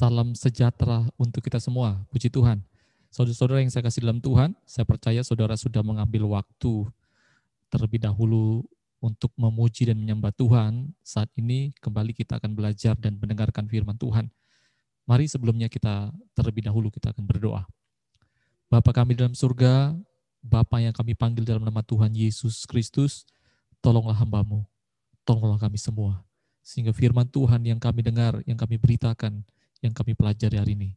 Salam sejahtera untuk kita semua. Puji Tuhan. Saudara-saudara yang saya kasih dalam Tuhan, saya percaya saudara sudah mengambil waktu terlebih dahulu untuk memuji dan menyembah Tuhan. Saat ini kembali kita akan belajar dan mendengarkan firman Tuhan. Mari sebelumnya terlebih dahulu kita akan berdoa. Bapa kami dalam surga, Bapa yang kami panggil dalam nama Tuhan Yesus Kristus, tolonglah hamba-Mu, tolonglah kami semua. Sehingga firman Tuhan yang kami dengar, yang kami beritakan, yang kami pelajari hari ini,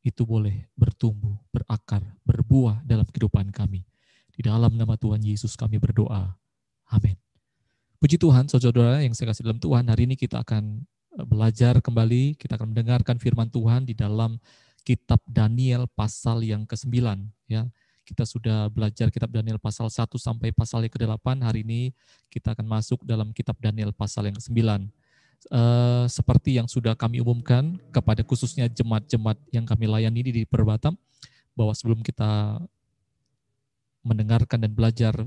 itu boleh bertumbuh, berakar, berbuah dalam kehidupan kami. Di dalam nama Tuhan Yesus kami berdoa. Amin. Puji Tuhan, saudara-saudara yang saya kasih dalam Tuhan, hari ini kita akan belajar kembali, kita akan mendengarkan firman Tuhan di dalam kitab Daniel pasal yang ke-9. Ya. Kita sudah belajar kitab Daniel pasal 1 sampai pasal yang ke-8. Hari ini kita akan masuk dalam kitab Daniel pasal yang ke-9. Seperti yang sudah kami umumkan kepada khususnya jemaat-jemaat yang kami layani di Perbatam, bahwa sebelum kita mendengarkan dan belajar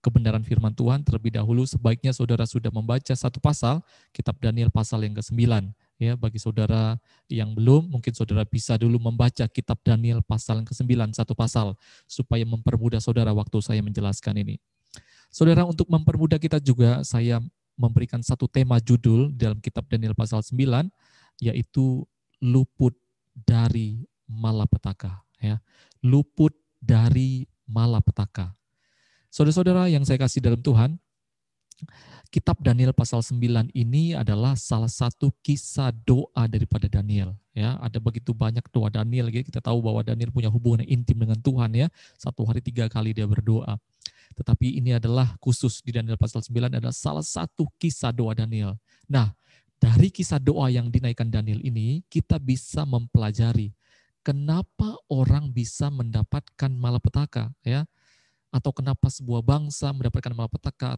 kebenaran firman Tuhan, terlebih dahulu sebaiknya saudara sudah membaca satu pasal, kitab Daniel pasal yang ke-9. Ya, bagi saudara yang belum, mungkin saudara bisa dulu membaca kitab Daniel pasal yang ke-9, satu pasal, supaya mempermudah saudara waktu saya menjelaskan ini. Saudara, untuk mempermudah kita juga, saya memberikan satu tema judul dalam kitab Daniel pasal 9, yaitu luput dari malapetaka. Ya. Luput dari malapetaka. Saudara-saudara yang saya kasih dalam Tuhan, kitab Daniel pasal 9 ini adalah salah satu kisah doa daripada Daniel. Ya, ada begitu banyak doa Daniel. Ya. Kita tahu bahwa Daniel punya hubungan intim dengan Tuhan. Ya, satu hari 3 kali dia berdoa. Tetapi ini adalah khusus di Daniel pasal 9 adalah salah satu kisah doa Daniel. Nah, dari kisah doa yang dinaikkan Daniel ini, kita bisa mempelajari kenapa orang bisa mendapatkan malapetaka, ya, atau kenapa sebuah bangsa mendapatkan malapetaka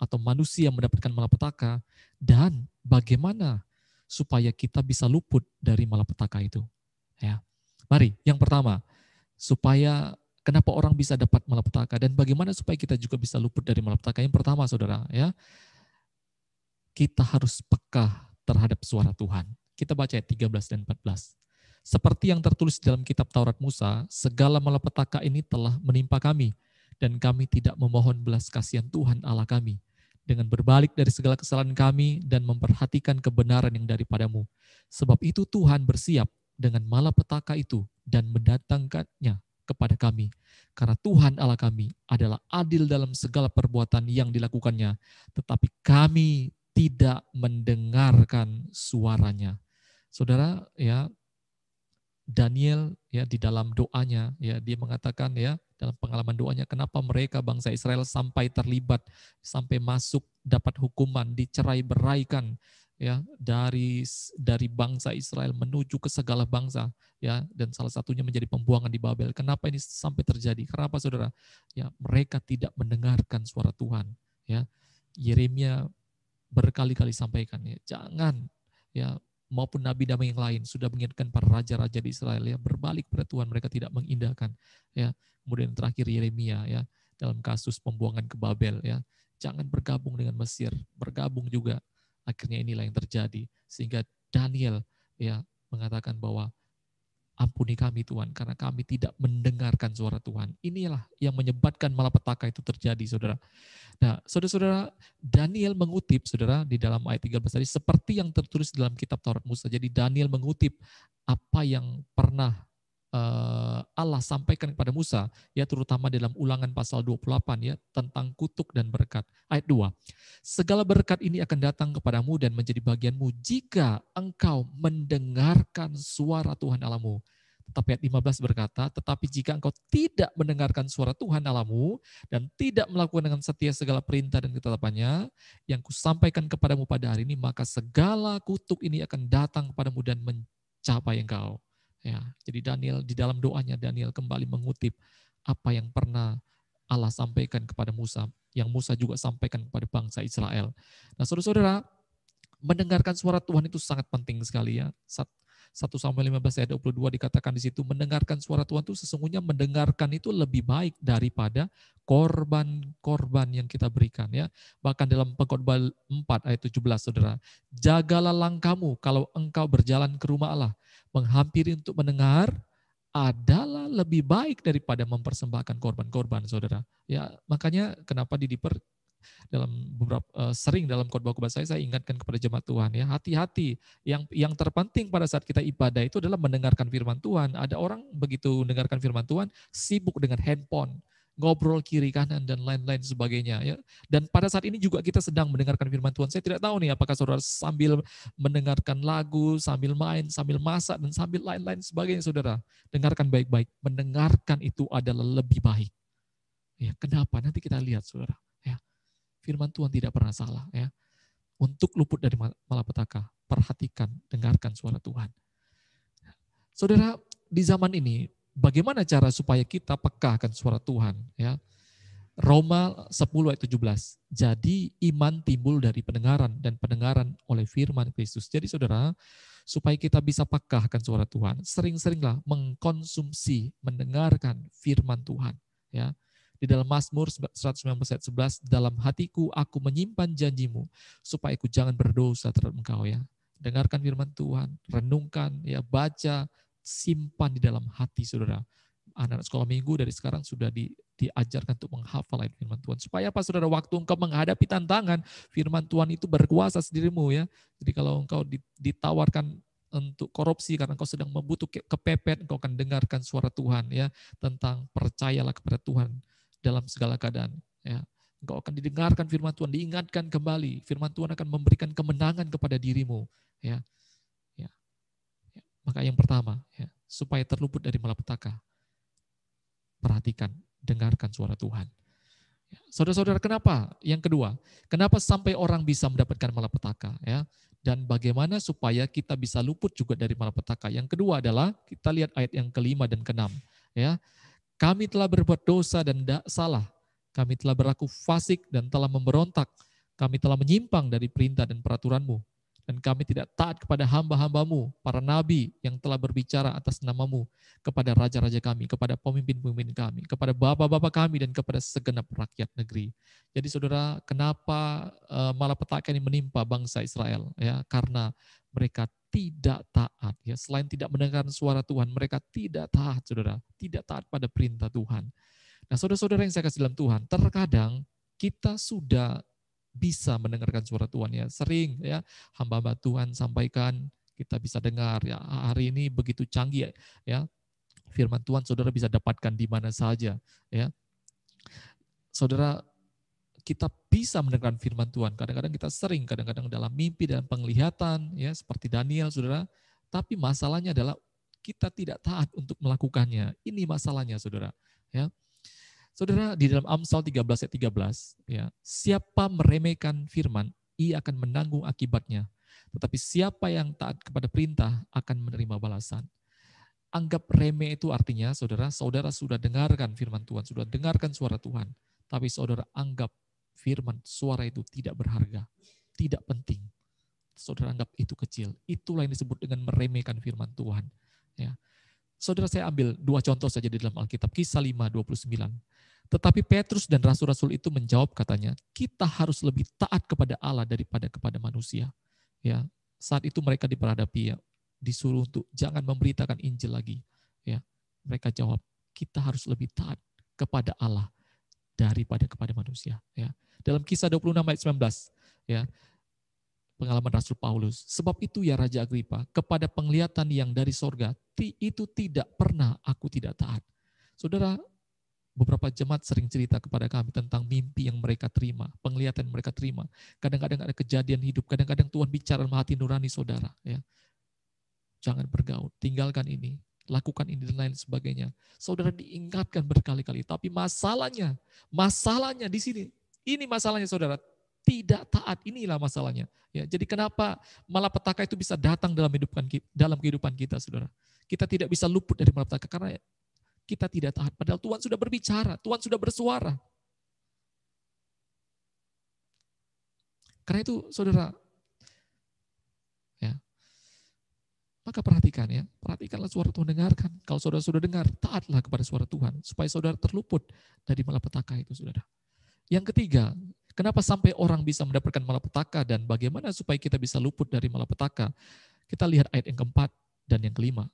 atau manusia mendapatkan malapetaka, dan bagaimana supaya kita bisa luput dari malapetaka itu. Ya, mari yang pertama, kenapa orang bisa dapat malapetaka dan bagaimana supaya kita juga bisa luput dari malapetaka? Yang pertama, saudara, ya, kita harus peka terhadap suara Tuhan. Kita baca ayat 13 dan 14. Seperti yang tertulis dalam kitab Taurat Musa, segala malapetaka ini telah menimpa kami, dan kami tidak memohon belas kasihan Tuhan Allah kami, dengan berbalik dari segala kesalahan kami dan memperhatikan kebenaran yang daripadamu. Sebab itu Tuhan bersiap dengan malapetaka itu dan mendatangkannya kepada kami, karena Tuhan Allah kami adalah adil dalam segala perbuatan yang dilakukannya, tetapi kami tidak mendengarkan suaranya. Saudara, ya, Daniel, ya, di dalam doanya, ya, dia mengatakan, ya, dalam pengalaman doanya, kenapa mereka bangsa Israel sampai terlibat, sampai masuk dapat hukuman, dicerai beraikan, ya, dari bangsa Israel menuju ke segala bangsa, ya, dan salah satunya menjadi pembuangan di Babel. Kenapa ini sampai terjadi? Kenapa, saudara? Ya, mereka tidak mendengarkan suara Tuhan. Ya, Yeremia berkali-kali sampaikan, ya, jangan, ya, maupun nabi-nabi yang lain sudah mengingatkan para raja-raja di Israel, ya, berbalik pada Tuhan, mereka tidak mengindahkan. Ya, kemudian terakhir Yeremia, ya, dalam kasus pembuangan ke Babel, ya, jangan bergabung dengan Mesir, bergabung juga. Akhirnya inilah yang terjadi, sehingga Daniel, ya, mengatakan bahwa ampuni kami Tuhan, karena kami tidak mendengarkan suara Tuhan. Inilah yang menyebabkan malapetaka itu terjadi, saudara. Nah, saudara-saudara, Daniel mengutip, saudara, di dalam ayat 13 tadi, seperti yang tertulis dalam kitab Taurat Musa. Jadi Daniel mengutip apa yang pernah Allah sampaikan kepada Musa, ya, terutama dalam Ulangan pasal 28, ya, tentang kutuk dan berkat. Ayat 2, segala berkat ini akan datang kepadamu dan menjadi bagianmu jika engkau mendengarkan suara Tuhan Allahmu. Tetapi ayat 15 berkata, tetapi jika engkau tidak mendengarkan suara Tuhan Allahmu dan tidak melakukan dengan setia segala perintah dan ketetapannya yang kusampaikan kepadamu pada hari ini, maka segala kutuk ini akan datang kepadamu dan mencapai engkau. Ya, jadi Daniel, di dalam doanya Daniel kembali mengutip apa yang pernah Allah sampaikan kepada Musa, yang Musa juga sampaikan kepada bangsa Israel. Nah, saudara-saudara, mendengarkan suara Tuhan itu sangat penting sekali, ya. 1 Samuel 15 ayat 22 dikatakan di situ, mendengarkan suara Tuhan itu sesungguhnya mendengarkan itu lebih baik daripada korban-korban yang kita berikan, ya. Bahkan dalam Pengkhotbah 4 ayat 17, saudara, jagalah langkahmu kalau engkau berjalan ke rumah Allah, Menghampiri untuk mendengar adalah lebih baik daripada mempersembahkan korban-korban, saudara. Ya, makanya kenapa di Diper dalam beberapa sering dalam khotbah-khotbah saya ingatkan kepada jemaat Tuhan ya, hati-hati. Yang terpenting pada saat kita ibadah itu adalah mendengarkan firman Tuhan. Ada orang begitu mendengarkan firman Tuhan sibuk dengan handphone, ngobrol kiri kanan dan lain-lain sebagainya ya. Dan pada saat ini juga kita sedang mendengarkan firman Tuhan. Saya tidak tahu nih apakah saudara sambil mendengarkan lagu, sambil main, sambil masak dan sambil lain-lain sebagainya, saudara. Dengarkan baik-baik. Mendengarkan itu adalah lebih baik. Ya, kenapa? Nanti kita lihat, saudara. Ya, firman Tuhan tidak pernah salah. Ya, untuk luput dari malapetaka, perhatikan, dengarkan suara Tuhan. Saudara, di zaman ini bagaimana cara supaya kita peka akan suara Tuhan? Ya, Roma 10 ayat 17. Jadi iman timbul dari pendengaran dan pendengaran oleh firman Kristus. Jadi saudara, supaya kita bisa peka akan suara Tuhan, sering-seringlah mengkonsumsi, mendengarkan firman Tuhan. Ya, di dalam Mazmur 119 ayat 11, dalam hatiku aku menyimpan janjimu, supaya aku jangan berdosa terhadap engkau. Ya, dengarkan firman Tuhan, renungkan, ya, baca, simpan di dalam hati saudara. Anak-anak sekolah minggu dari sekarang sudah diajarkan untuk menghafal ayat firman Tuhan. Supaya apa saudara, waktu engkau menghadapi tantangan, firman Tuhan itu berkuasa sendirimu ya. Jadi kalau engkau ditawarkan untuk korupsi karena engkau sedang membutuhkan kepepet, engkau akan dengarkan suara Tuhan ya, tentang percayalah kepada Tuhan dalam segala keadaan ya. Engkau akan didengarkan firman Tuhan, diingatkan kembali. Firman Tuhan akan memberikan kemenangan kepada dirimu ya. Ya. Ya. Maka yang pertama ya, supaya terluput dari malapetaka, perhatikan, dengarkan suara Tuhan. Saudara-saudara, kenapa? Yang kedua, kenapa sampai orang bisa mendapatkan malapetaka? Ya, dan bagaimana supaya kita bisa luput juga dari malapetaka? Yang kedua adalah kita lihat ayat yang kelima dan keenam. Ya, kami telah berbuat dosa dan salah. Kami telah berlaku fasik dan telah memberontak. Kami telah menyimpang dari perintah dan peraturanmu. Dan kami tidak taat kepada hamba-hambamu, para nabi yang telah berbicara atas namamu, kepada raja-raja kami, kepada pemimpin-pemimpin kami, kepada bapak-bapak kami, dan kepada segenap rakyat negeri. Jadi saudara, kenapa malapetaka ini menimpa bangsa Israel? Ya, karena mereka tidak taat. Ya, selain tidak mendengarkan suara Tuhan, mereka tidak taat, saudara. Tidak taat pada perintah Tuhan. Nah, saudara-saudara yang saya kasih dalam Tuhan, terkadang kita sudah bisa mendengarkan suara Tuhan ya. Sering ya hamba-hamba Tuhan sampaikan, kita bisa dengar ya, hari ini begitu canggih ya. Firman Tuhan saudara bisa dapatkan di mana saja ya. Saudara, kita bisa mendengarkan firman Tuhan. Kadang-kadang kita sering, kadang-kadang dalam mimpi, dalam penglihatan ya, seperti Daniel saudara. Tapi masalahnya adalah kita tidak taat untuk melakukannya. Ini masalahnya saudara ya. Saudara, di dalam Amsal 13 ayat 13, ya, siapa meremehkan firman, ia akan menanggung akibatnya. Tetapi siapa yang taat kepada perintah akan menerima balasan. Anggap remeh itu artinya, saudara sudah dengarkan firman Tuhan, sudah dengarkan suara Tuhan. Tapi saudara anggap firman, suara itu tidak berharga, tidak penting. Saudara anggap itu kecil. Itulah yang disebut dengan meremehkan firman Tuhan. Ya. Saudara, saya ambil dua contoh saja di dalam Alkitab, Kisah 5:29. Tetapi Petrus dan rasul-rasul itu menjawab katanya, kita harus lebih taat kepada Allah daripada kepada manusia. Ya, saat itu mereka diperhadapi ya, disuruh untuk jangan memberitakan Injil lagi. Ya, mereka jawab, kita harus lebih taat kepada Allah daripada kepada manusia. Ya, dalam Kisah 26 ayat 19, ya, pengalaman Rasul Paulus. Sebab itu ya Raja Agripa, kepada penglihatan yang dari sorga, itu tidak pernah aku tidak taat. Saudara, beberapa jemaat sering cerita kepada kami tentang mimpi yang mereka terima, penglihatan yang mereka terima. Kadang-kadang ada kejadian hidup, kadang-kadang Tuhan bicara dalam hati nurani saudara. Ya. Jangan bergaul, tinggalkan ini, lakukan ini dan lain sebagainya. Saudara diingatkan berkali-kali, tapi masalahnya di sini, ini masalahnya saudara, tidak taat, inilah masalahnya. Ya, jadi kenapa malapetaka itu bisa datang dalam kehidupan kita, saudara? Kita tidak bisa luput dari malapetaka karena kita tidak taat. Padahal Tuhan sudah berbicara, Tuhan sudah bersuara. Karena itu, saudara, ya, maka perhatikan ya, perhatikanlah suara Tuhan, dengarkan. Kalau saudara sudah dengar, taatlah kepada suara Tuhan supaya saudara terluput dari malapetaka itu, saudara. Yang ketiga, kenapa sampai orang bisa mendapatkan malapetaka dan bagaimana supaya kita bisa luput dari malapetaka? Kita lihat ayat yang keempat. Dan yang kelima,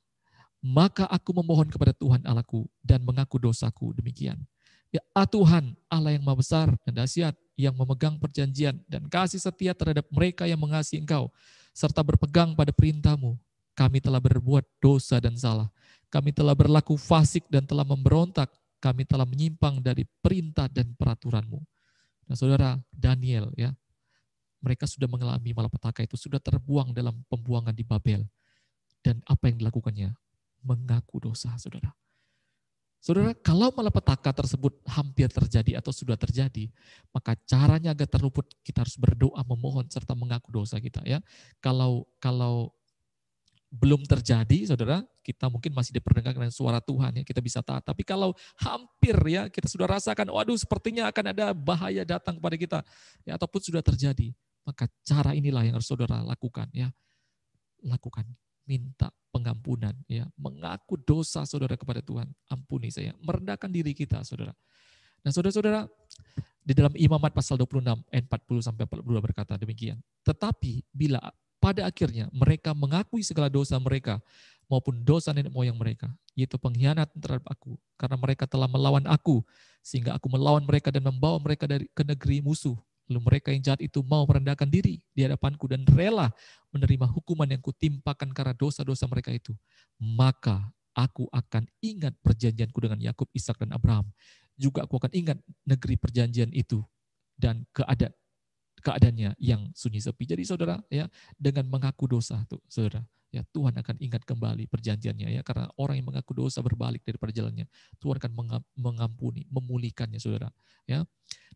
maka aku memohon kepada Tuhan Allahku dan mengaku dosaku demikian. Ya Tuhan Allah yang maha besar dan dahsyat, yang memegang perjanjian dan kasih setia terhadap mereka yang mengasihi Engkau, serta berpegang pada perintah-Mu. Kami telah berbuat dosa dan salah. Kami telah berlaku fasik dan telah memberontak. Kami telah menyimpang dari perintah dan peraturan-Mu. Nah saudara, Daniel ya, mereka sudah mengalami malapetaka itu, sudah terbuang dalam pembuangan di Babel. Dan apa yang dilakukannya? Mengaku dosa, saudara. Saudara, kalau malapetaka tersebut hampir terjadi atau sudah terjadi, maka caranya agar terluput kita harus berdoa, memohon serta mengaku dosa kita ya. Kalau belum terjadi, saudara, kita mungkin masih diperdengarkan suara Tuhan ya, kita bisa taat. Tapi kalau hampir ya, kita sudah rasakan, waduh sepertinya akan ada bahaya datang kepada kita, ya, ataupun sudah terjadi, maka cara inilah yang harus saudara lakukan ya. Lakukan, minta pengampunan ya, mengaku dosa saudara kepada Tuhan. Ampuni saya, merendahkan diri kita saudara. Nah saudara-saudara, di dalam Imamat pasal 26 ayat 40 sampai 42 berkata demikian. Tetapi bila pada akhirnya mereka mengakui segala dosa mereka maupun dosa nenek moyang mereka, yaitu pengkhianatan terhadap aku, karena mereka telah melawan aku, sehingga aku melawan mereka dan membawa mereka ke negeri musuh. Lalu mereka yang jahat itu mau merendahkan diri di hadapanku dan rela menerima hukuman yang kutimpakan karena dosa-dosa mereka itu. Maka aku akan ingat perjanjianku dengan Yakub, Ishak dan Abraham. Juga aku akan ingat negeri perjanjian itu dan keadaannya yang sunyi sepi. Jadi saudara ya, dengan mengaku dosa tuh saudara, ya Tuhan akan ingat kembali perjanjiannya ya, karena orang yang mengaku dosa berbalik daripada jalannya, Tuhan akan mengampuni, memulihkannya saudara ya.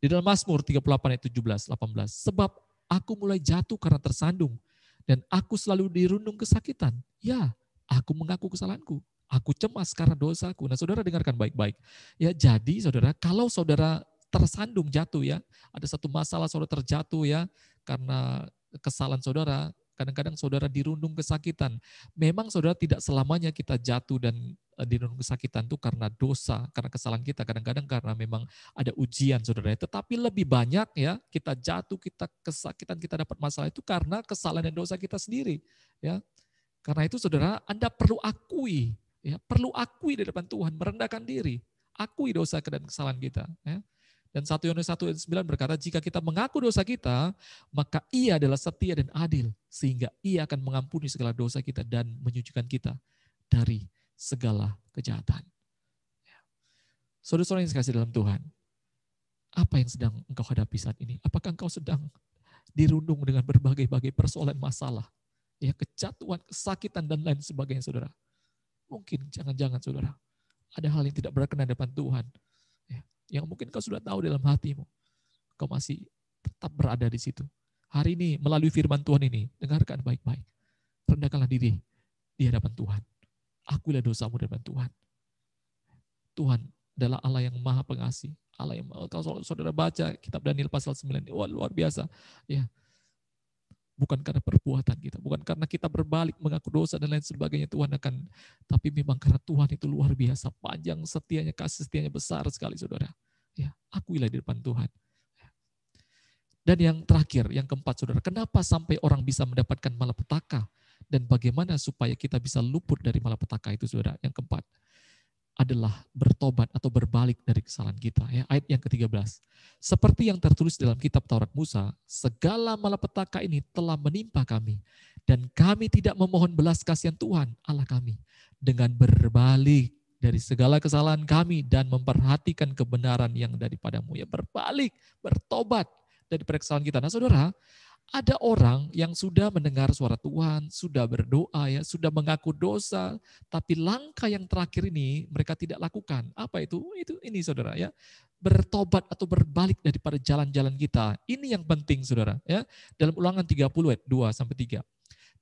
Di dalam Mazmur 38 ayat 17 18, sebab aku mulai jatuh karena tersandung dan aku selalu dirundung kesakitan. Ya, aku mengaku kesalahanku. Aku cemas karena dosaku. Nah, saudara dengarkan baik-baik. Ya, jadi saudara, kalau saudara tersandung jatuh ya, ada satu masalah saudara terjatuh ya, karena kesalahan saudara, kadang-kadang saudara dirundung kesakitan. Memang saudara tidak selamanya kita jatuh dan dirundung kesakitan itu karena dosa, karena kesalahan kita. Kadang-kadang karena memang ada ujian saudara. Tetapi lebih banyak ya, kita jatuh, kita kesakitan, kita dapat masalah itu karena kesalahan dan dosa kita sendiri. Ya, karena itu saudara, Anda perlu akui, ya, perlu akui di depan Tuhan, merendahkan diri, akui dosa dan kesalahan kita. Ya. Dan 1 Yohanes 1 ayat 9 berkata, jika kita mengaku dosa kita, maka Ia adalah setia dan adil, sehingga Ia akan mengampuni segala dosa kita dan menyucikan kita dari segala kejahatan. Ya. Saudara-saudara yang dikasihi dalam Tuhan, apa yang sedang engkau hadapi saat ini? Apakah engkau sedang dirundung dengan berbagai-bagai persoalan masalah? Ya, kejatuhan, kesakitan, dan lain sebagainya, saudara. Mungkin, jangan-jangan, saudara, ada hal yang tidak berkenan depan Tuhan, ya, yang mungkin kau sudah tahu dalam hatimu. Kau masih tetap berada di situ. Hari ini, melalui firman Tuhan ini, dengarkan baik-baik. Rendahkanlah diri di hadapan Tuhan. Akuilah dosamu di hadapan Tuhan. Tuhan adalah Allah yang maha pengasih. Allah yang, kalau saudara baca kitab Daniel pasal 9, wah, luar biasa. Ya, bukan karena perbuatan kita, bukan karena kita berbalik mengaku dosa dan lain sebagainya Tuhan akan, tapi memang karena Tuhan itu luar biasa, panjang setianya, kasih setianya besar sekali saudara. Ya, akuilah di depan Tuhan. Dan yang terakhir, yang keempat saudara, kenapa sampai orang bisa mendapatkan malapetaka dan bagaimana supaya kita bisa luput dari malapetaka itu saudara? Yang keempat adalah bertobat atau berbalik dari kesalahan kita. Ya, ayat yang ke-13. Seperti yang tertulis dalam kitab Taurat Musa, segala malapetaka ini telah menimpa kami, dan kami tidak memohon belas kasihan Tuhan Allah kami, dengan berbalik dari segala kesalahan kami dan memperhatikan kebenaran yang daripadamu. Ya, berbalik, bertobat daripada kesalahan kita. Nah saudara, ada orang yang sudah mendengar suara Tuhan, sudah berdoa, ya, sudah mengaku dosa, tapi langkah yang terakhir ini mereka tidak lakukan. Apa itu? Ini saudara ya, bertobat atau berbalik daripada jalan-jalan kita. Ini yang penting saudara ya. Dalam Ulangan 30 ayat 2 sampai 3.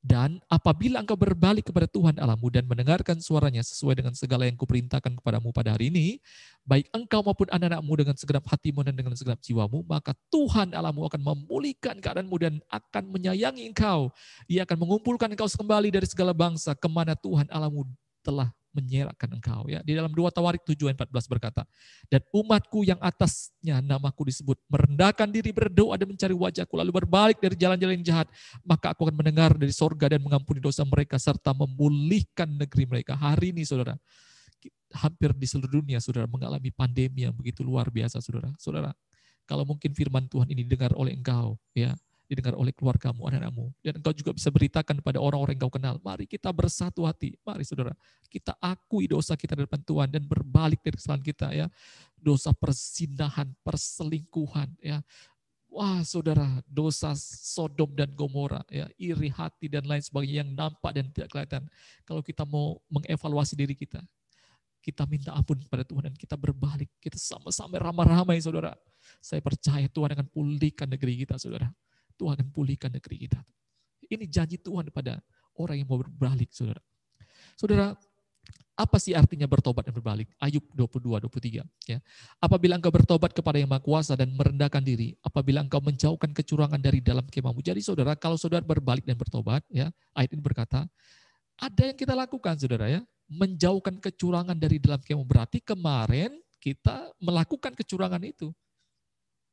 Dan apabila engkau berbalik kepada Tuhan Allahmu dan mendengarkan suaranya sesuai dengan segala yang kuperintahkan kepadamu pada hari ini, baik engkau maupun anak-anakmu dengan segenap hatimu dan dengan segenap jiwamu, maka Tuhan Allahmu akan memulihkan keadaanmu dan akan menyayangi engkau. Ia akan mengumpulkan engkau kembali dari segala bangsa kemana Tuhan Allahmu telah menyerahkan engkau. Ya, di dalam 2 Tawarik 7 ayat 14 berkata, dan umatku yang atasnya namaku disebut, merendahkan diri, berdoa dan mencari wajahku, lalu berbalik dari jalan-jalan yang jahat, maka aku akan mendengar dari sorga dan mengampuni dosa mereka, serta memulihkan negeri mereka. Hari ini saudara, hampir di seluruh dunia saudara mengalami pandemi yang begitu luar biasa saudara. Saudara, kalau mungkin firman Tuhan ini didengar oleh engkau, ya, didengar oleh keluargamu, anak-anakmu, dan engkau juga bisa beritakan kepada orang-orang yang kau kenal. Mari kita bersatu hati, mari saudara, kita akui dosa kita di depan Tuhan dan berbalik dari kesalahan kita, ya. Dosa perzinahan, perselingkuhan, ya. Wah saudara, dosa Sodom dan Gomora, ya, iri hati dan lain sebagainya yang nampak dan tidak kelihatan. Kalau kita mau mengevaluasi diri kita minta ampun kepada Tuhan dan kita berbalik. Kita sama-sama ramai-ramai saudara. Saya percaya Tuhan akan pulihkan negeri kita saudara. Tuhan akan pulihkan negeri kita. Ini janji Tuhan kepada orang yang mau berbalik saudara. Saudara, apa sih artinya bertobat dan berbalik? Ayub 22-23. Ya. Apabila engkau bertobat kepada yang Maha Kuasa dan merendahkan diri, apabila engkau menjauhkan kecurangan dari dalam kemahmu. Jadi saudara, kalau saudara berbalik dan bertobat, ya, ayat ini berkata, ada yang kita lakukan saudara, ya, menjauhkan kecurangan dari dalam kemah. Berarti kemarin kita melakukan kecurangan itu.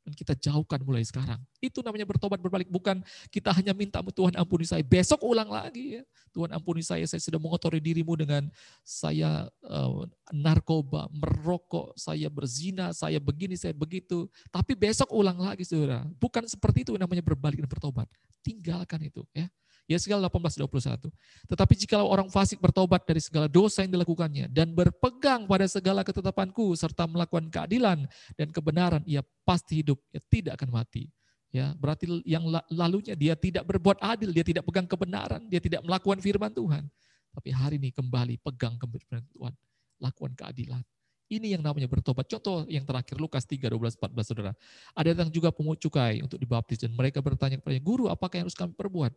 Dan kita jauhkan mulai sekarang. Itu namanya bertobat berbalik. Bukan kita hanya minta Tuhan ampuni saya. Besok ulang lagi ya. Tuhan ampuni saya sudah mengotori dirimu dengan saya narkoba, merokok, saya berzina, saya begini, saya begitu. Tapi besok ulang lagi saudara. Bukan seperti itu namanya berbalik dan bertobat. Tinggalkan itu ya. Yesaya 18:21. Tetapi jikalau orang fasik bertobat dari segala dosa yang dilakukannya dan berpegang pada segala ketetapanku serta melakukan keadilan dan kebenaran, ia pasti hidup, ia tidak akan mati. Ya, berarti yang lalunya dia tidak berbuat adil, dia tidak pegang kebenaran, dia tidak melakukan firman Tuhan. Tapi hari ini kembali pegang kebenaran Tuhan, lakukan keadilan. Ini yang namanya bertobat. Contoh yang terakhir Lukas 3:12-14 saudara. Ada datang juga pemungut cukai untuk dibaptis dan mereka bertanya kepadanya, "Guru, apakah yang harus kami perbuat?"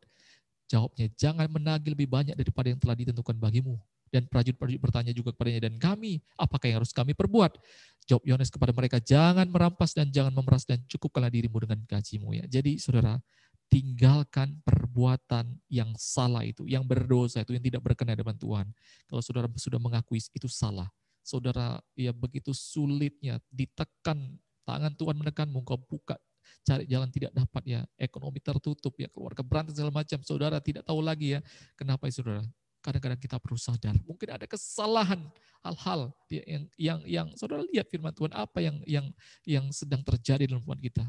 Jawabnya, jangan menagih lebih banyak daripada yang telah ditentukan bagimu. Dan prajurit-prajurit bertanya juga kepadanya, dan kami, apakah yang harus kami perbuat? Jawab Yohanes kepada mereka, jangan merampas dan jangan memeras dan cukupkanlah dirimu dengan gajimu. Ya. Jadi saudara, tinggalkan perbuatan yang salah itu, yang berdosa itu, yang tidak berkenan dengan Tuhan. Kalau saudara sudah mengakui itu salah, saudara ya begitu sulitnya ditekan, tangan Tuhan menekanmu, engkau buka, cari jalan tidak dapat ya, ekonomi tertutup ya, keluarga berantem segala macam, saudara tidak tahu lagi ya, kenapa ya saudara? Kadang-kadang kita perlu sadar, mungkin ada kesalahan hal-hal yang saudara lihat firman Tuhan apa yang sedang terjadi dalam hubungan kita,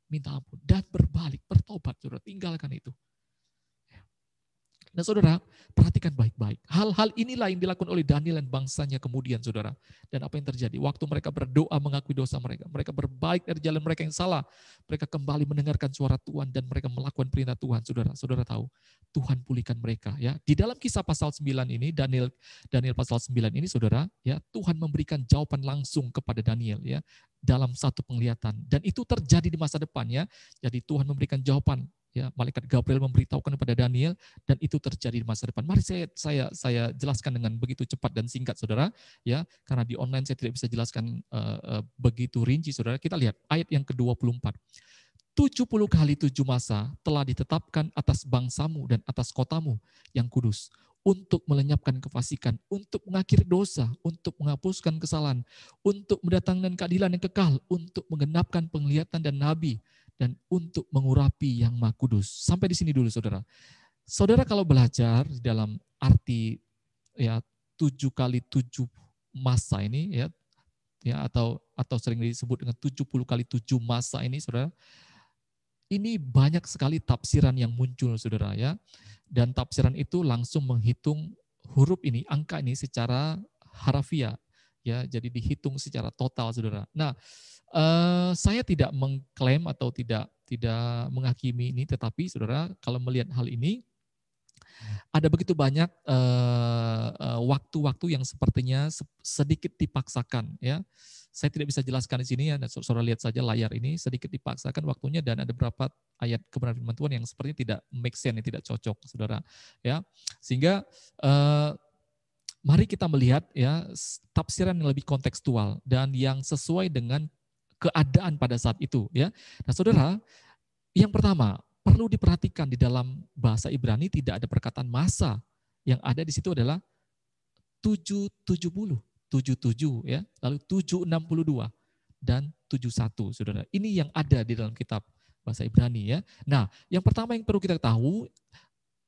minta ampun dan berbalik, bertobat, saudara tinggalkan itu. Nah saudara, perhatikan baik-baik. Hal-hal inilah yang dilakukan oleh Daniel dan bangsanya kemudian saudara. Dan apa yang terjadi? Waktu mereka berdoa mengakui dosa mereka. Mereka berbalik dari jalan mereka yang salah. Mereka kembali mendengarkan suara Tuhan dan mereka melakukan perintah Tuhan. Saudara, saudara tahu, Tuhan pulihkan mereka. Ya. Di dalam kisah pasal 9 ini, Daniel pasal 9 ini saudara, ya Tuhan memberikan jawaban langsung kepada Daniel ya dalam satu penglihatan. Dan itu terjadi di masa depan ya. Jadi Tuhan memberikan jawaban. Ya, malaikat Gabriel memberitahukan kepada Daniel dan itu terjadi di masa depan. Mari saya jelaskan dengan begitu cepat dan singkat saudara ya, karena di online saya tidak bisa jelaskan begitu rinci saudara. Kita lihat ayat yang ke-24. 70 kali 7 masa telah ditetapkan atas bangsamu dan atas kotamu yang kudus untuk melenyapkan kefasikan, untuk mengakhiri dosa, untuk menghapuskan kesalahan, untuk mendatangkan keadilan yang kekal, untuk menggenapkan penglihatan dan nabi, dan untuk mengurapi yang Maha Kudus. Sampai di sini dulu saudara. Saudara kalau belajar di dalam arti ya 7 kali 7 masa ini ya atau sering disebut dengan 70 kali 7 masa ini saudara. Ini banyak sekali tafsiran yang muncul saudara ya. Dan tafsiran itu langsung menghitung huruf ini, angka ini secara harafiah ya. Jadi dihitung secara total saudara. Nah, saya tidak mengklaim atau tidak menghakimi ini, tetapi saudara kalau melihat hal ini, ada begitu banyak waktu-waktu yang sepertinya sedikit dipaksakan ya. Saya tidak bisa jelaskan di sini ya, saudara lihat saja layar ini, sedikit dipaksakan waktunya dan ada beberapa ayat kebenaran firman Tuhan yang sepertinya tidak make sense, yang tidak cocok saudara ya. Sehingga mari kita melihat ya tafsiran yang lebih kontekstual dan yang sesuai dengan keadaan pada saat itu ya. Nah saudara, yang pertama perlu diperhatikan di dalam bahasa Ibrani tidak ada perkataan masa, yang ada di situ adalah 770, 77 ya, lalu 762 dan 71 Saudara. Ini yang ada di dalam kitab bahasa Ibrani ya. Nah, yang pertama yang perlu kita tahu,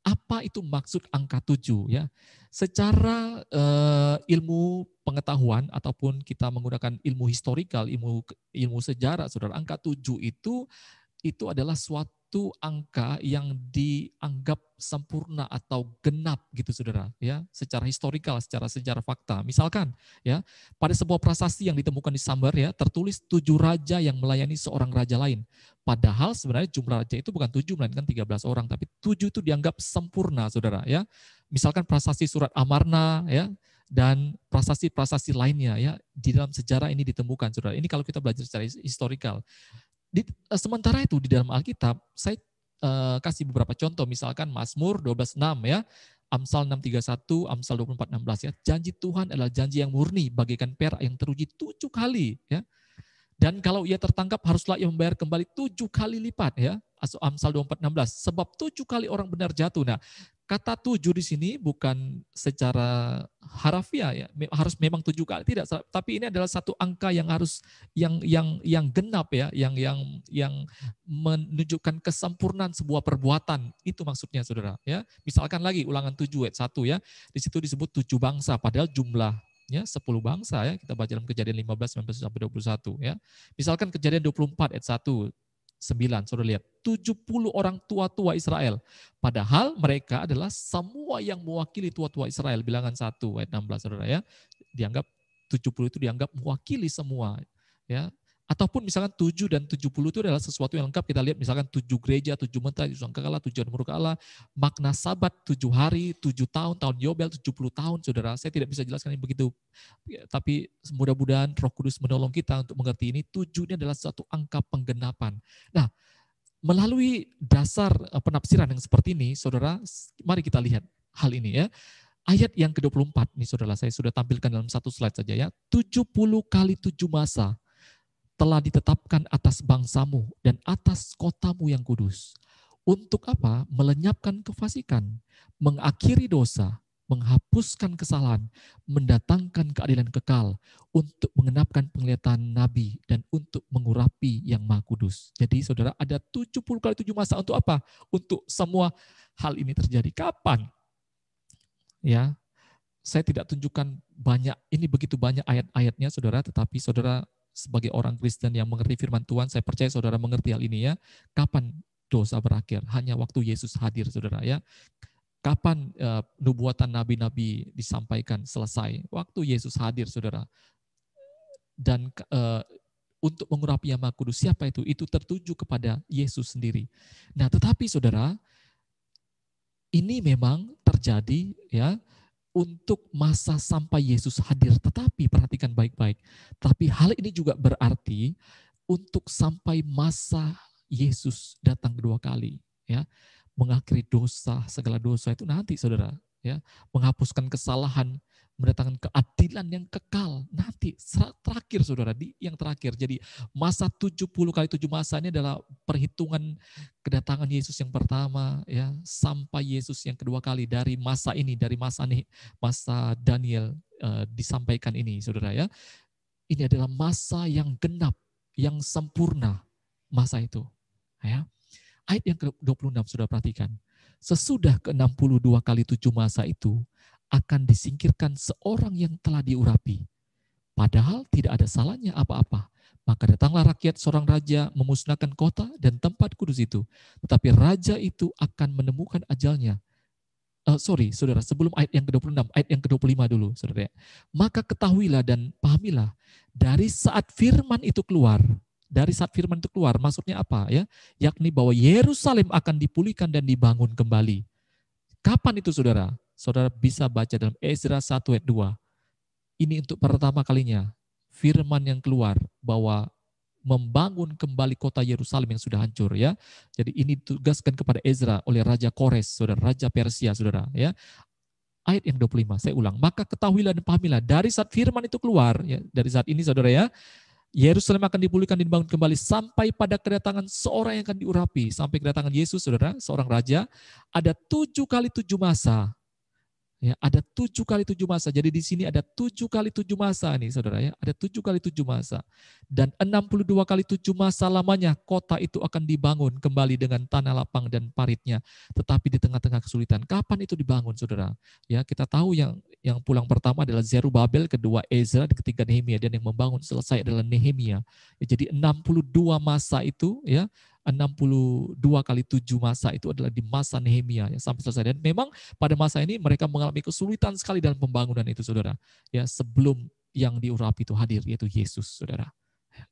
apa itu maksud angka 7 ya? Secara ilmu pengetahuan ataupun kita menggunakan ilmu historikal, ilmu sejarah, Saudara, angka 7 itu adalah suatu angka yang dianggap sempurna atau genap gitu Saudara ya, secara historikal, secara sejarah fakta. Misalkan ya, pada sebuah prasasti yang ditemukan di Sumber ya, tertulis 7 raja yang melayani seorang raja lain. Padahal sebenarnya jumlah raja itu bukan 7 melainkan 13 orang, tapi 7 itu dianggap sempurna Saudara ya. Misalkan prasasti surat Amarna ya, dan prasasti-prasasti lainnya ya, di dalam sejarah ini ditemukan Saudara. Ini kalau kita belajar secara historikal. Sementara itu di dalam Alkitab, saya kasih beberapa contoh, misalkan Mazmur 12:6 ya, Amsal 6:31, Amsal 24:16 ya. Janji Tuhan adalah janji yang murni, bagaikan perak yang teruji 7 kali ya. Dan kalau ia tertangkap haruslah ia membayar kembali 7 kali lipat ya. Amsal 24:16. Sebab 7 kali orang benar jatuh. Nah, kata 7 di sini bukan secara harafiah ya, harus memang 7 kali, tidak, tapi ini adalah satu angka yang harus yang genap ya, yang menunjukkan kesempurnaan sebuah perbuatan. Itu maksudnya Saudara ya. Misalkan lagi Ulangan 7 ayat 1 ya. Di situ disebut 7 bangsa padahal jumlahnya 10 bangsa ya. Kita baca dalam Kejadian 15 19 sampai 21 ya. Misalkan Kejadian 24 ayat 1 9, Saudara lihat, 70 orang tua-tua Israel. Padahal mereka adalah semua yang mewakili tua-tua Israel. Bilangan 1 ayat 16, Saudara ya. Dianggap 70 itu dianggap mewakili semua ya. Ataupun misalkan 7 dan 70 itu adalah sesuatu yang lengkap. Kita lihat misalkan 7 gereja, 7 mentah, 7 sangkakala, 7 murka Allah, makna sabat, 7 hari, 7 tahun, tahun Yobel, 70 tahun, Saudara. Saya tidak bisa jelaskan ini begitu. Tapi mudah-mudahan Roh Kudus menolong kita untuk mengerti ini. 7 ini adalah satu angka penggenapan. Nah, melalui dasar penafsiran yang seperti ini, Saudara, mari kita lihat hal ini ya. Ayat yang ke-24, nih Saudara, saya sudah tampilkan dalam satu slide saja ya. 70 kali 7 masa telah ditetapkan atas bangsamu dan atas kotamu yang kudus. Untuk apa? Melenyapkan kefasikan, mengakhiri dosa, menghapuskan kesalahan, mendatangkan keadilan kekal, untuk mengenapkan penglihatan nabi, dan untuk mengurapi yang maha kudus. Jadi Saudara, ada 70 kali 7 masa untuk apa? Untuk semua hal ini terjadi. Kapan? Ya, saya tidak tunjukkan banyak, ini begitu banyak ayat-ayatnya Saudara, tetapi Saudara sebagai orang Kristen yang mengerti firman Tuhan, saya percaya Saudara mengerti hal ini ya. Kapan dosa berakhir? Hanya waktu Yesus hadir Saudara ya. Kapan nubuatan nabi-nabi disampaikan selesai? Waktu Yesus hadir Saudara. Dan untuk mengurapi yang maha kudus, siapa itu? Itu tertuju kepada Yesus sendiri. Nah, tetapi Saudara, ini memang terjadi ya untuk masa sampai Yesus hadir. Tetapi perhatikan baik-baik. Tapi hal ini juga berarti untuk sampai masa Yesus datang kedua kali, ya, mengakhiri dosa, segala dosa itu nanti Saudara, ya, menghapuskan kesalahan, mendatangkan keadilan yang kekal nanti terakhir Saudara, di yang terakhir. Jadi masa 70 kali 7 masa ini adalah perhitungan kedatangan Yesus yang pertama ya, sampai Yesus yang kedua kali. Dari masa ini, dari masa Daniel disampaikan ini Saudara ya. Ini adalah masa yang genap, yang sempurna masa itu. Ya. Ayat yang ke-26 Saudara perhatikan. Sesudah ke-62 kali 7 masa itu akan disingkirkan seorang yang telah diurapi. Padahal tidak ada salahnya apa-apa. Maka datanglah rakyat seorang raja memusnahkan kota dan tempat kudus itu. Tetapi raja itu akan menemukan ajalnya. Saudara, sebelum ayat yang ke-26, ayat yang ke-25 dulu, saudara. Maka ketahuilah dan pahamilah, dari saat firman itu keluar, maksudnya apa ya? Yakni bahwa Yerusalem akan dipulihkan dan dibangun kembali. Kapan itu Saudara? Saudara bisa baca dalam Ezra 1 ayat 2. Ini untuk pertama kalinya firman yang keluar bahwa membangun kembali kota Yerusalem yang sudah hancur ya. Jadi ini ditugaskan kepada Ezra oleh Raja Kores, Saudara, Raja Persia, Saudara ya. Ayat yang 25, saya ulang. Maka ketahuilah dan pahamilah, dari saat firman itu keluar ya, dari saat ini Saudara ya, Yerusalem akan dipulihkan dan dibangun kembali sampai pada kedatangan seorang yang akan diurapi. Sampai kedatangan Yesus, Saudara, seorang raja, ada 7 kali 7 masa. Ya, ada 7 kali 7 masa. Jadi di sini ada 7 kali 7 masa nih saudara ya. Ada 7 kali 7 masa. Dan 62 kali 7 masa lamanya kota itu akan dibangun kembali dengan tanah lapang dan paritnya. Tetapi di tengah-tengah kesulitan. Kapan itu dibangun saudara? Ya, kita tahu yang pulang pertama adalah Zerubabel, kedua Ezra, dan ketiga Nehemia. Dan yang membangun selesai adalah Nehemia. Ya, jadi 62 masa itu ya. 62 kali 7 masa itu adalah di masa Nehemia ya, sampai selesai. Dan memang pada masa ini mereka mengalami kesulitan sekali dalam pembangunan itu saudara. Ya, sebelum yang diurapi itu hadir, yaitu Yesus saudara.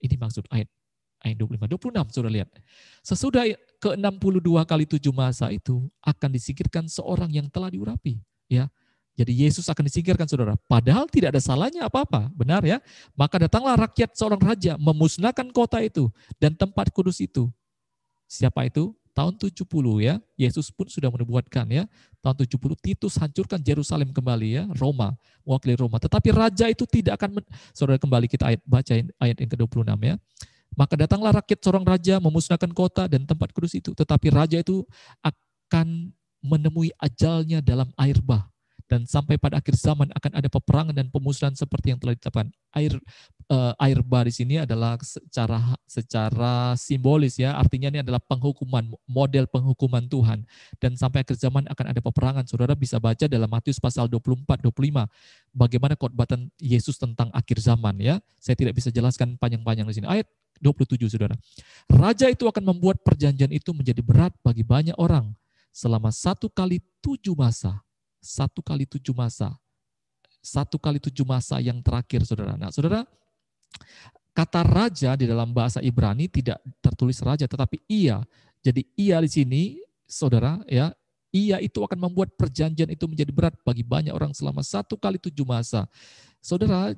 Ini maksud ayat 25, 26 saudara lihat. Sesudah ke 62 kali 7 masa itu akan disingkirkan seorang yang telah diurapi. Ya, jadi Yesus akan disingkirkan saudara. Padahal tidak ada salahnya apa-apa, benar ya. Maka datanglah rakyat seorang raja memusnahkan kota itu dan tempat kudus itu. Siapa itu? Tahun 70 ya. Yesus pun sudah menubuatkan ya. Tahun 70 Titus hancurkan Yerusalem kembali ya. Roma, mewakili Roma. Tetapi raja itu tidak akan, saudara kembali kita bacain ayat yang ke-26 ya. Maka datanglah rakyat seorang raja memusnahkan kota dan tempat kudus itu. Tetapi raja itu akan menemui ajalnya dalam air bah. Dan sampai pada akhir zaman akan ada peperangan dan pemusnahan seperti yang telah ditetapkan. Air bah di sini adalah secara simbolis ya, artinya ini adalah penghukuman, model penghukuman Tuhan. Dan sampai akhir zaman akan ada peperangan. Saudara bisa baca dalam Matius pasal 24-25 bagaimana khotbatan Yesus tentang akhir zaman ya. Saya tidak bisa jelaskan panjang-panjang di sini. Ayat 27 saudara. Raja itu akan membuat perjanjian itu menjadi berat bagi banyak orang selama 1 kali 7 masa. 1 kali 7 masa. 1 kali 7 masa yang terakhir saudara. Nah saudara, kata raja di dalam bahasa Ibrani tidak tertulis raja tetapi ia. Jadi ia di sini saudara ya, ia itu akan membuat perjanjian itu menjadi berat bagi banyak orang selama 1 kali 7 masa. Saudara,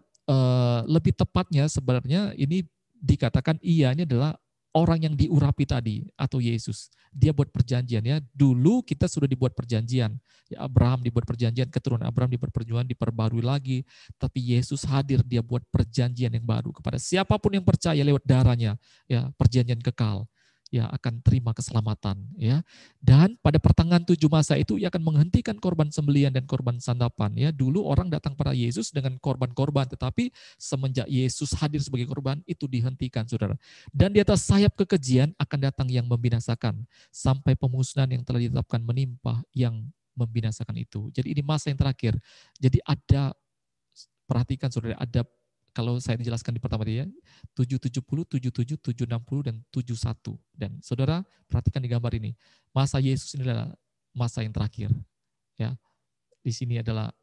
lebih tepatnya sebenarnya ini dikatakan ia ini adalah orang yang diurapi tadi atau Yesus. Dia buat perjanjian ya. Dulu kita sudah dibuat perjanjian. Ya, Abraham dibuat perjanjian, keturunan Abraham dibuat perjanjian, diperbarui lagi. Tapi Yesus hadir, dia buat perjanjian yang baru kepada siapapun yang percaya lewat darahnya. Ya, perjanjian kekal. Ya, akan terima keselamatan ya. Dan pada pertengahan 7 masa itu ia akan menghentikan korban sembelihan dan korban santapan ya. Dulu orang datang pada Yesus dengan korban-korban, tetapi semenjak Yesus hadir sebagai korban itu dihentikan saudara. Dan di atas sayap kekejian akan datang yang membinasakan sampai pemusnahan yang telah ditetapkan menimpa yang membinasakan itu. Jadi ini masa yang terakhir. Jadi ada, perhatikan saudara, ada, kalau saya dijelaskan di pertama dia 770, 77, 760 dan 71. Dan saudara perhatikan di gambar ini. Masa Yesus ini adalah masa yang terakhir. Ya. Di sini adalah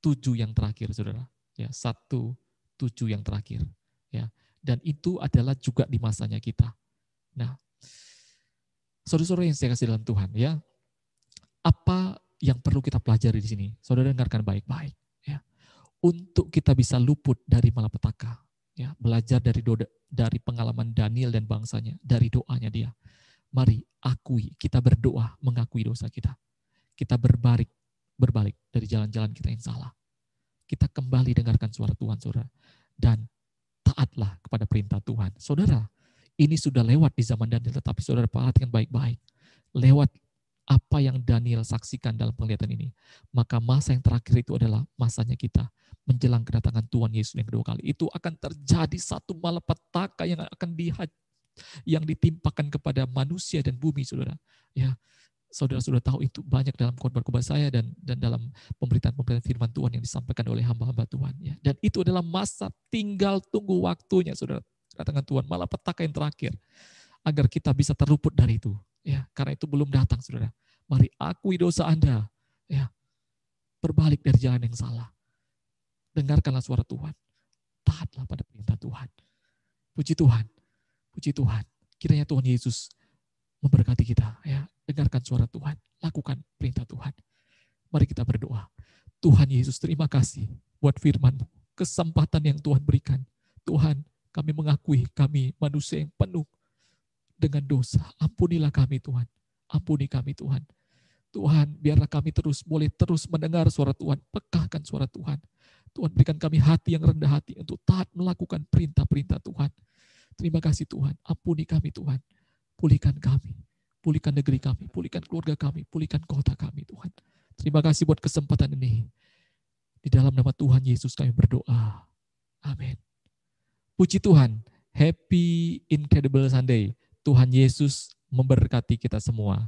7 yang terakhir saudara. Ya, 1, 7 yang terakhir. Ya. Dan itu adalah juga di masanya kita. Nah, saudara-saudara yang saya kasih dalam Tuhan ya. Apa yang perlu kita pelajari di sini? Saudara dengarkan baik-baik. Untuk kita bisa luput dari malapetaka, ya, belajar dari pengalaman Daniel dan bangsanya, dari doanya dia. Mari akui, kita berdoa mengakui dosa kita. Kita berbalik dari jalan-jalan kita yang salah. Kita kembali dengarkan suara Tuhan, saudara. Dan taatlah kepada perintah Tuhan. Saudara, ini sudah lewat di zaman Daniel, tetapi saudara perhatikan baik-baik. Lewat apa yang Daniel saksikan dalam penglihatan ini, maka masa yang terakhir itu adalah masanya kita menjelang kedatangan Tuhan Yesus yang kedua kali. Itu akan terjadi satu malapetaka yang akan yang ditimpakan kepada manusia dan bumi, saudara. Ya, saudara sudah tahu itu banyak dalam khotbah saya dan dalam pemberitaan-pemberitaan firman Tuhan yang disampaikan oleh hamba-hamba Tuhan. Ya. Dan itu adalah masa tinggal tunggu waktunya, saudara. Kedatangan Tuhan, malapetaka yang terakhir. Agar kita bisa terluput dari itu. Ya, karena itu belum datang, saudara. Mari akui dosa Anda. Ya, berbalik dari jalan yang salah. Dengarkanlah suara Tuhan. Taatlah pada perintah Tuhan. Puji Tuhan. Puji Tuhan. Kiranya Tuhan Yesus memberkati kita. Ya, dengarkan suara Tuhan. Lakukan perintah Tuhan. Mari kita berdoa. Tuhan Yesus, terima kasih buat firman-Mu. Kesempatan yang Tuhan berikan. Tuhan, kami mengakui kami manusia yang penuh dengan dosa. Ampunilah kami Tuhan. Ampuni kami Tuhan. Tuhan, biarlah kami boleh terus mendengar suara Tuhan. Pekahkan suara Tuhan. Tuhan, berikan kami hati yang rendah hati untuk taat melakukan perintah-perintah Tuhan. Terima kasih Tuhan. Ampuni kami Tuhan. Pulihkan kami. Pulihkan negeri kami. Pulihkan keluarga kami. Pulihkan kota kami Tuhan. Terima kasih buat kesempatan ini. Di dalam nama Tuhan Yesus kami berdoa. Amin. Puji Tuhan. Happy Incredible Sunday. Tuhan Yesus memberkati kita semua.